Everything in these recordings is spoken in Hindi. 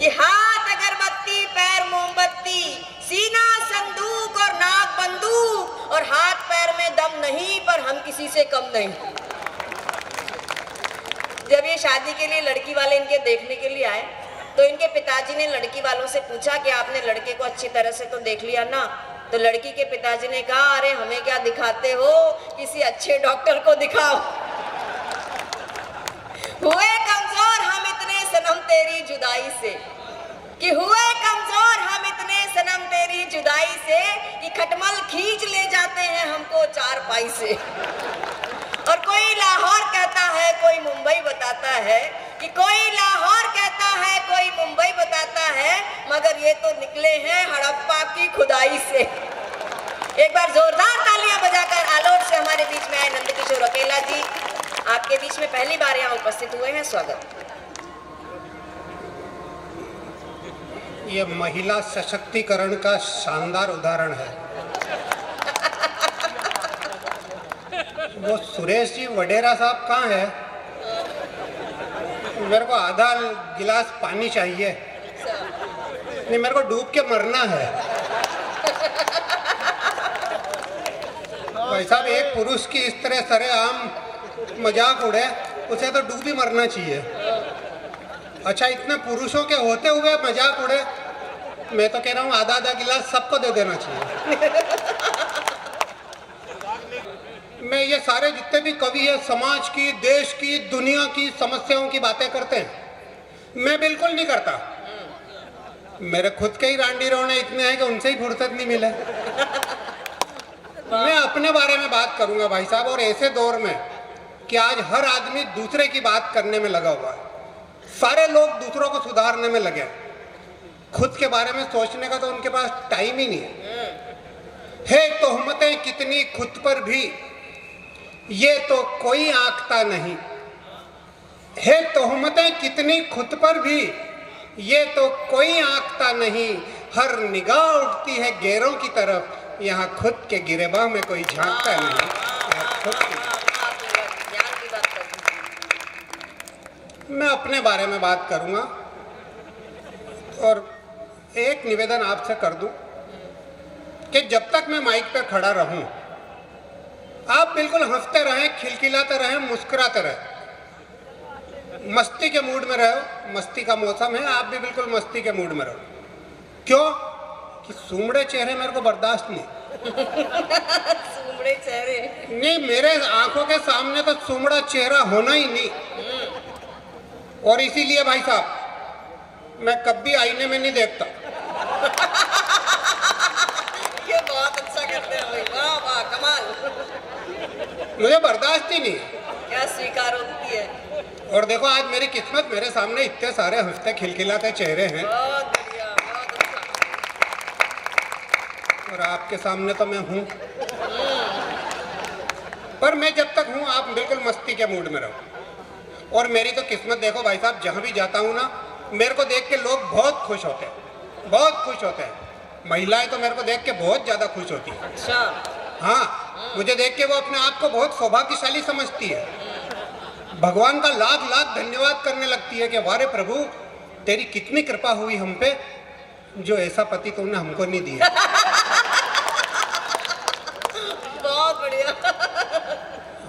कि हाथ अगरबत्ती, पैर मोमबत्ती, सीना संदूक और नाक बंदूक, और हाथ पैर में दम नहीं पर हम किसी से कम नहीं। जब ये शादी के लिए लड़की वाले इनके देखने के लिए आए तो इनके पिताजी ने लड़की वालों से पूछा कि आपने लड़के को अच्छी तरह से तो देख लिया ना? तो लड़की के पिताजी ने कहा, अरे हमें क्या दिखाते हो, किसी अच्छे डॉक्टर को दिखाओ। हुए कमजोर हम इतने सनम तेरी जुदाई से, कि हुए कमजोर हम इतने सनम तेरी जुदाई से, कि खटमल खींच ले जाते हैं हमको चारपाई से। और कोई लाहौर कहता है, कोई मुंबई बताता है, कि कोई लाहौर कहता है, कोई मुंबई बताता है, मगर ये तो निकले हैं हड़प्पा की खुदाई से। एक बार जोरदार तालियां बजाकर आलोट से हमारे बीच में आए नंदकिशोर अकेला जी, आपके बीच में पहली बार यहाँ उपस्थित हुए हैं, स्वागत। ये महिला सशक्तिकरण का शानदार उदाहरण है। वो सुरेश जी वडेरा साहब कहाँ है? मेरे को आधा गिलास पानी चाहिए। नहीं, मेरे को डूब के मरना है। भाई साहब, एक पुरुष की इस तरह सरेआम मजाक उड़े, उसे तो डूब ही मरना चाहिए। अच्छा, इतने पुरुषों के होते हुए मजाक उड़े, मैं तो कह रहा हूँ आधा आधा गिलास सबको दे देना चाहिए। मैं ये सारे जितने भी कवि है, समाज की, देश की, दुनिया की समस्याओं की बातें करते हैं, मैं बिल्कुल नहीं करता। मेरे खुद के ही रांडी रोने इतने हैं कि उनसे ही फुर्सत नहीं मिले। मैं अपने बारे में बात करूंगा भाई साहब, और ऐसे दौर में कि आज हर आदमी दूसरे की बात करने में लगा हुआ है। सारे लोग दूसरों को सुधारने में लगे, खुद के बारे में सोचने का तो उनके पास टाइम ही नहीं है। तोहमतें कितनी खुद पर भी, ये तो कोई आंकता नहीं है। तोहमतें कितनी खुद पर भी, ये तो कोई आंकता नहीं। हर निगाह उठती है गैरों की तरफ, यहाँ खुद के गिरेबान में कोई झांकता नहीं। मैं अपने बारे में बात करूंगा, और एक निवेदन आपसे कर दूं कि जब तक मैं माइक पे खड़ा रहूं, आप बिल्कुल हंसते रहें, खिलखिलाते रहें, मुस्कुराते रहें, मस्ती के मूड में रहो। मस्ती का मौसम है, आप भी बिल्कुल मस्ती के मूड में रहो। क्यों? कि सूमड़े चेहरे मेरे को बर्दाश्त नहीं। सूमड़े चेहरे नहीं, मेरे आंखों के सामने तो सूमड़ा चेहरा होना ही नहीं। और इसीलिए भाई साहब, मैं कभी आईने में नहीं देखता। ये बहुत अच्छा करते हैं भाई, वाह वाह, कमाल। मुझे बर्दाश्त ही नहीं, क्या स्वीकार होती है। और देखो आज मेरी किस्मत, मेरे सामने इतने सारे हंसते खिलखिलाते चेहरे हैं, बहुत बढ़िया, बहुत अच्छा। और आपके सामने तो मैं हूँ। पर मैं जब तक हूँ, आप बिल्कुल मस्ती के मूड में रहो। और मेरी तो किस्मत देखो भाई साहब, जहाँ भी जाता हूँ ना, मेरे को देख के लोग बहुत खुश होते हैं, बहुत खुश होते हैं। महिलाएं तो मेरे को देख के बहुत ज्यादा खुश होती है। अच्छा। हाँ, मुझे देख के वो अपने आप को बहुत सौभाग्यशाली समझती है। भगवान का लाख लाख धन्यवाद करने लगती है कि वारे प्रभु, तेरी कितनी कृपा हुई हम पे, जो ऐसा पति तुमने हमको नहीं दिया। बहुत बढ़िया।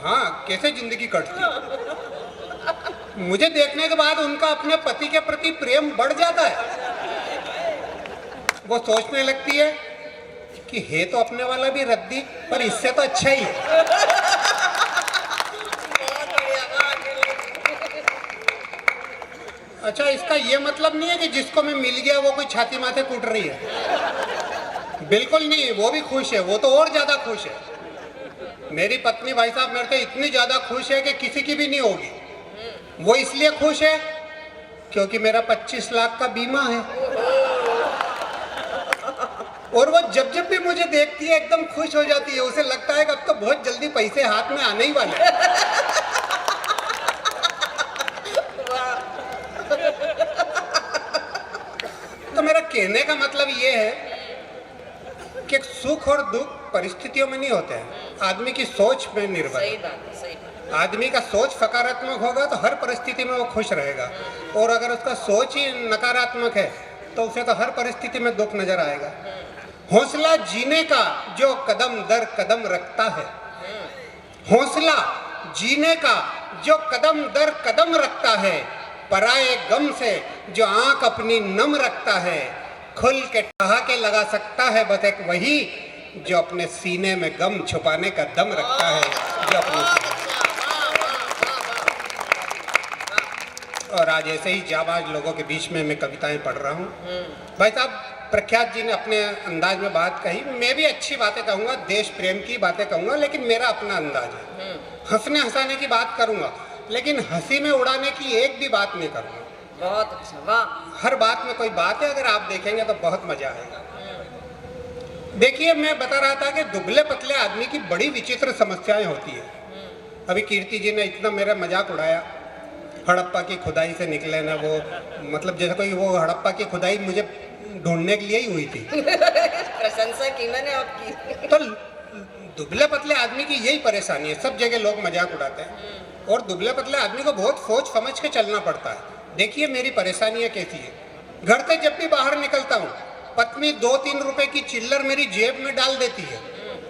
हाँ, कैसे जिंदगी कटती। मुझे देखने के बाद उनका अपने पति के प्रति प्रेम बढ़ जाता है। वो सोचने लगती है कि है तो अपने वाला भी रद्दी, पर इससे तो अच्छा ही है। अच्छा, इसका ये मतलब नहीं है कि जिसको मैं मिल गया वो कोई छाती माथे कूट रही है। बिल्कुल नहीं, वो भी खुश है, वो तो और ज्यादा खुश है। मेरी पत्नी भाई साहब मेरे से इतनी ज्यादा खुश है कि किसी की भी नहीं होगी। वो इसलिए खुश है क्योंकि मेरा 25 लाख का बीमा है। और वो जब जब भी मुझे देखती है एकदम खुश हो जाती है। उसे लगता है कि अब तो बहुत जल्दी पैसे हाथ में आने ही वाले हैं। तो मेरा कहने का मतलब ये है कि सुख और दुख परिस्थितियों में नहीं होते हैं, आदमी की सोच में निर्भर। सही बात है, सही बात। आदमी का सोच सकारात्मक होगा तो हर परिस्थिति में वो खुश रहेगा, और अगर उसका सोच ही नकारात्मक है तो उसे तो हर परिस्थिति में दुख नजर आएगा। हौसला जीने का जो कदम दर कदम रखता है, हौसला जीने का जो कदम दर कदम रखता है, पराए गम से जो आंख अपनी नम रखता है, खुल के ठहाके लगा सकता है बस एक वही जो अपने सीने में गम छुपाने का दम रखता है, जो अपने। और आज ऐसे ही जाबाज लोगों के बीच में मैं कविताएं पढ़ रहा हूँ। भाई साहब, प्रख्यात जी ने अपने अंदाज में बात कही, मैं भी अच्छी बातें कहूँगा, देश प्रेम की बातें कहूँगा, लेकिन मेरा अपना अंदाज है। हंसने हंसाने की बात करूँगा, लेकिन हंसी में उड़ाने की एक भी बात नहीं करूँगा। बहुत अच्छा, वाह। हर बात में कोई बात है, अगर आप देखेंगे तो बहुत मजा आएगा। देखिए, मैं बता रहा था कि दुबले पतले आदमी की बड़ी विचित्र समस्याएं होती है। अभी कीर्ति जी ने इतना मेरा मजाक उड़ाया, हड़प्पा की खुदाई से निकले ना वो, मतलब जैसे कोई वो हड़प्पा की खुदाई मुझे ढूंढने के लिए ही हुई थी। प्रशंसा की मैंने आपकी। तो दुबले पतले आदमी की यही परेशानी है, सब जगह लोग मजाक उड़ाते हैं, और दुबले पतले आदमी को बहुत सोच समझ के चलना पड़ता है। देखिए मेरी परेशानी कैसी है, घर से जब भी बाहर निकलता हूँ, पत्नी 2-3 रुपए की चिल्लर मेरी जेब में डाल देती है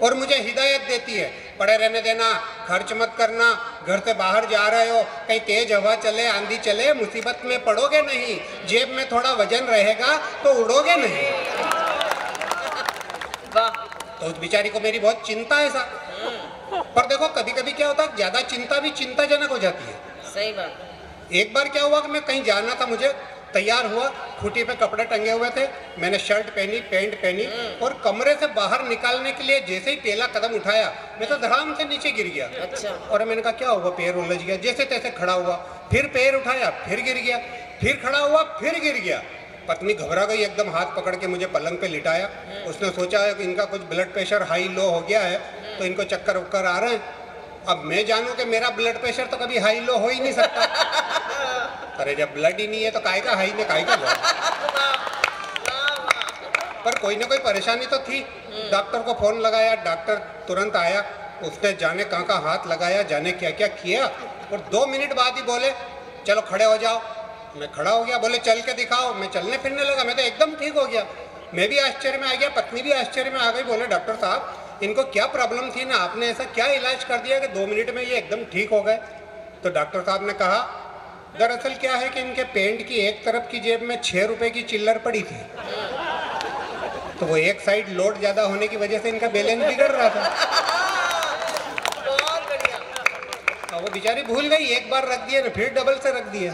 और मुझे हिदायत देती है, पड़े रहने देना, खर्च मत करना, घर से बाहर जा रहे हो, कहीं तेज हवा चले, आंधी चले, मुसीबत में पड़ोगे नहीं, जेब में थोड़ा वजन रहेगा तो उड़ोगे नहीं। वाह। तो उस बेचारी को मेरी बहुत चिंता है सा। पर देखो कभी कभी क्या होता है, ज्यादा चिंता भी चिंताजनक हो जाती है। सही बात। एक बार क्या हुआ कि मैं कहीं जाना था, मुझे तैयार हुआ, खूंटी पे कपड़े टंगे हुए थे, मैंने शर्ट पहनी, पैंट पहनी, और कमरे से बाहर निकालने के लिए जैसे ही पहला कदम उठाया, मैं तो धड़ाम से नीचे गिर गया। अच्छा। और मैंने कहा क्या हुआ, पैर उलझ गया। जैसे तैसे खड़ा हुआ, फिर पैर उठाया, फिर गिर गया, फिर खड़ा हुआ, फिर गिर गया। पत्नी घबरा गई, एकदम हाथ पकड़ के मुझे पलंग पे लिटाया। उसने सोचा है कि इनका कुछ ब्लड प्रेशर हाई लो हो गया है, तो इनको चक्कर वक्कर आ रहे हैं। अब मैं जानूं कि मेरा ब्लड प्रेशर तो कभी हाई लो हो ही नहीं सकता। अरे जब ब्लड ही नहीं है तो काहे का हाई ने काहे का लो। पर कोई ना कोई परेशानी तो थी। डॉक्टर को फोन लगाया, डॉक्टर तुरंत आया, उसने जाने कहाँ का हाथ लगाया, जाने क्या क्या किया, और 2 मिनट बाद ही बोले चलो खड़े हो जाओ। मैं खड़ा हो गया, बोले चल के दिखाओ। मैं चलने फिरने लगा, मैं तो एकदम ठीक हो गया। मैं भी आश्चर्य में आ गया, पत्नी भी आश्चर्य में आ गई। बोले डॉक्टर साहब इनको क्या प्रॉब्लम थी ना, आपने ऐसा क्या इलाज कर दिया कि 2 मिनट में ये एकदम ठीक हो गए। तो डॉक्टर साहब ने कहा दरअसल क्या है कि इनके पैंट की एक तरफ की जेब में 6 रुपए की चिल्लर पड़ी थी, तो वो एक साइड लोड ज्यादा होने की वजह से इनका बैलेंस बिगड़ रहा था। बहुत बढ़िया। वो बेचारी भूल गई, एक बार रख दिया ना, फिर डबल से रख दिया,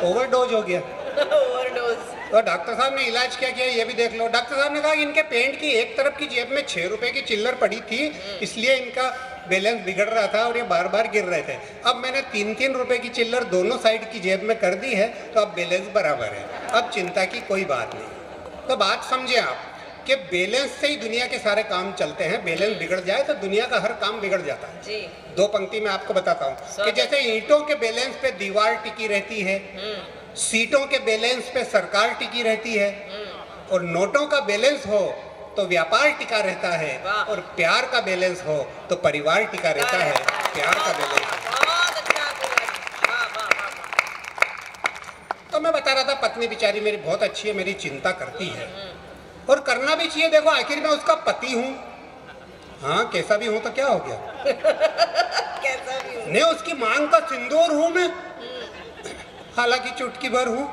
ओवरडोज हो गया। ओवरडोज। तो डॉक्टर साहब ने इलाज क्या किया ये भी देख लो। डॉक्टर साहब ने कहा कि इनके पैंट की एक तरफ की जेब में 6 रुपए की चिल्लर पड़ी थी, इसलिए इनका बैलेंस बिगड़ रहा था और ये बार बार गिर रहे थे। अब मैंने 3-3 रुपए की चिल्लर दोनों साइड की जेब में कर दी है, तो अब बैलेंस बराबर है, अब चिंता की कोई बात नहीं। तो बात समझे आप कि बैलेंस से ही दुनिया के सारे काम चलते हैं। बैलेंस बिगड़ जाए तो दुनिया का हर काम बिगड़ जाता है जी। 2 पंक्ति में आपको बताता हूँ कि जैसे ईंटों के बैलेंस पे दीवार टिकी रहती है, सीटों के बैलेंस पे सरकार टिकी रहती है, और नोटों का बैलेंस हो तो व्यापार टिका रहता है, और प्यार का बैलेंस हो तो परिवार टिका रहता है। प्यार का बैलेंस। बहुत अच्छा बोला। वाह वाह वाह। तो मैं बता रहा था पत्नी बेचारी मेरी बहुत अच्छी है, मेरी चिंता करती है, और करना भी चाहिए। देखो आखिर मैं उसका पति हूँ, हाँ कैसा भी हूँ तो क्या हो गया, कैसा भी हो। नहीं उसकी मांग का सिंदूर हूँ मैं, हालांकि चुटकी भर हूँ।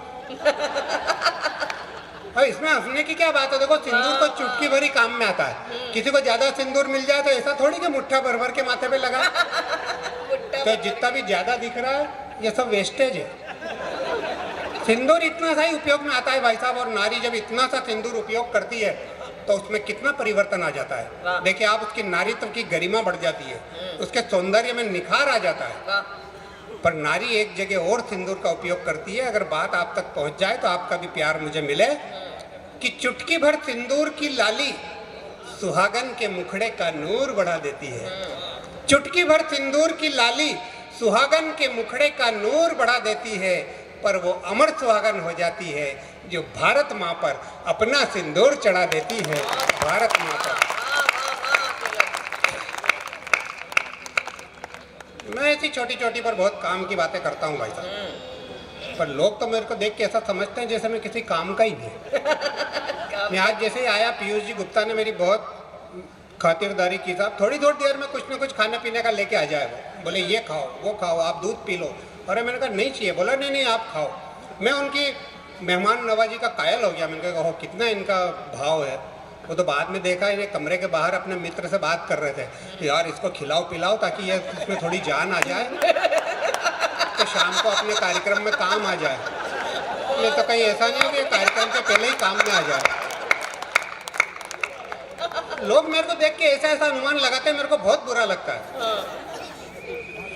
इसमें हंसने की क्या बात है, देखो सिंदूर तो चुटकी भर ही काम में आता है। किसी को ज्यादा सिंदूर मिल जाए तो ऐसा थोड़ी कि मुट्ठा भर भर के माथे पे लगा। तो जितना भी ज्यादा दिख रहा है ये सब वेस्टेज है। सिंदूर इतना सा ही उपयोग में आता है भाई साहब, और नारी जब इतना सा सिंदूर उपयोग करती है तो उसमें कितना परिवर्तन आ जाता है। देखिए आप, उसकी नारीत्व की गरिमा बढ़ जाती है, उसके सौंदर्य में निखार आ जाता है। पर नारी एक जगह और सिंदूर का उपयोग करती है। अगर बात आप तक पहुंच जाए तो आपका भी प्यार मुझे मिले कि चुटकी भर सिंदूर की लाली सुहागन के मुखड़े का नूर बढ़ा देती है। चुटकी भर सिंदूर की लाली सुहागन के मुखड़े का नूर बढ़ा देती है, पर वो अमर सुहागन हो जाती है जो भारत माँ पर अपना सिंदूर चढ़ा देती है। भारत माँ पर। मैं ऐसी छोटी छोटी पर बहुत काम की बातें करता हूँ भाई साहब, पर लोग तो मेरे को देख के ऐसा समझते हैं जैसे मैं किसी काम का ही नहीं। मैं आज जैसे ही आया, पीयूष जी गुप्ता ने मेरी बहुत खातिरदारी की साहब, थोड़ी थोड़ी देर में कुछ ना कुछ खाने पीने का लेके आ जाए। वो बोले ये खाओ वो खाओ, आप दूध पी लो। अरे मैंने कहा नहीं चाहिए। बोला नहीं नहीं आप खाओ। मैं उनकी मेहमान नवाजी का कायल हो गया। मैंने कहा कितना इनका भाव है। वो तो बाद में देखा, इन्हें कमरे के बाहर अपने मित्र से बात कर रहे थे कि यार इसको खिलाओ पिलाओ ताकि ये इसमें थोड़ी जान आ जाए, तो शाम को अपने कार्यक्रम में काम आ जाए। ये तो कहीं ऐसा नहीं है कि कार्यक्रम के पहले ही काम में आ जाए। लोग मेरे को देख के ऐसा ऐसा अनुमान लगाते हैं, मेरे को बहुत बुरा लगता है।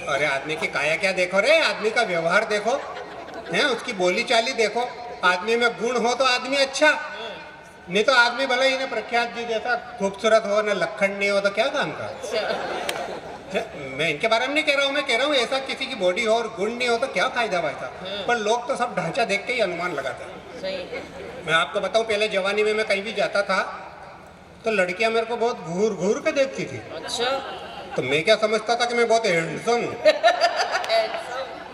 अरे आदमी की काया क्या देखो रे, आदमी का व्यवहार देखो है, उसकी बोली चाली देखो। आदमी में गुण हो तो आदमी अच्छा, नहीं तो आदमी भले ही प्रख्यात जी जैसा खूबसूरत हो न लखन नहीं हो तो क्या काम का। मैं इनके बारे में नहीं कह रहा हूँ, मैं कह रहा हूँ ऐसा किसी की बॉडी हो और गुण नहीं हो तो क्या फायदा भाई साहब। पर लोग तो सब ढांचा देख के ही अनुमान लगाते हैं। मैं आपको बताऊँ, पहले जवानी में मैं कहीं भी जाता था तो लड़कियां मेरे को बहुत घूर घूर के देखती थी। अच्छा। तो मैं क्या समझता था कि मैं बहुत हैंडसम हूँ।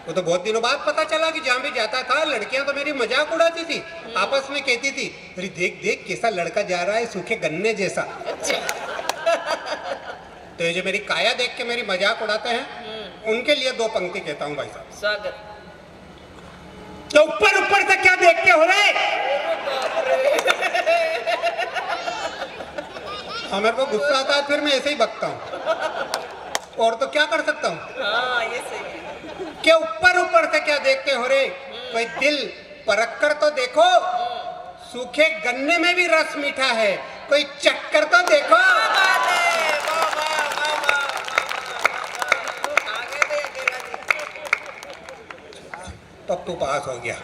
वो तो बहुत दिनों बाद पता चला कि जहाँ भी जाता था लड़कियां तो मेरी मजाक उड़ाती थी, आपस में कहती थी अरे देख देख कैसा लड़का जा रहा है सूखे गन्ने जैसा। तो ये जो मेरी काया देख के मेरी मजाक उड़ाते हैं, उनके लिए दो पंक्ति कहता हूँ भाई साहब। स्वागत। तो ऊपर ऊपर से क्या देखते हो रे? हाँ, मेरे को गुस्सा आता है, फिर मैं ऐसे ही बकता हूँ। और तो क्या कर सकता हूँ। हाँ, ये सही है। क्या ऊपर ऊपर से क्या देखते हो रे? कोई दिल परख कर तो देखो, सूखे गन्ने में भी रस मीठा है, कोई चक्कर तो देखो। पप्पू पास हो गया।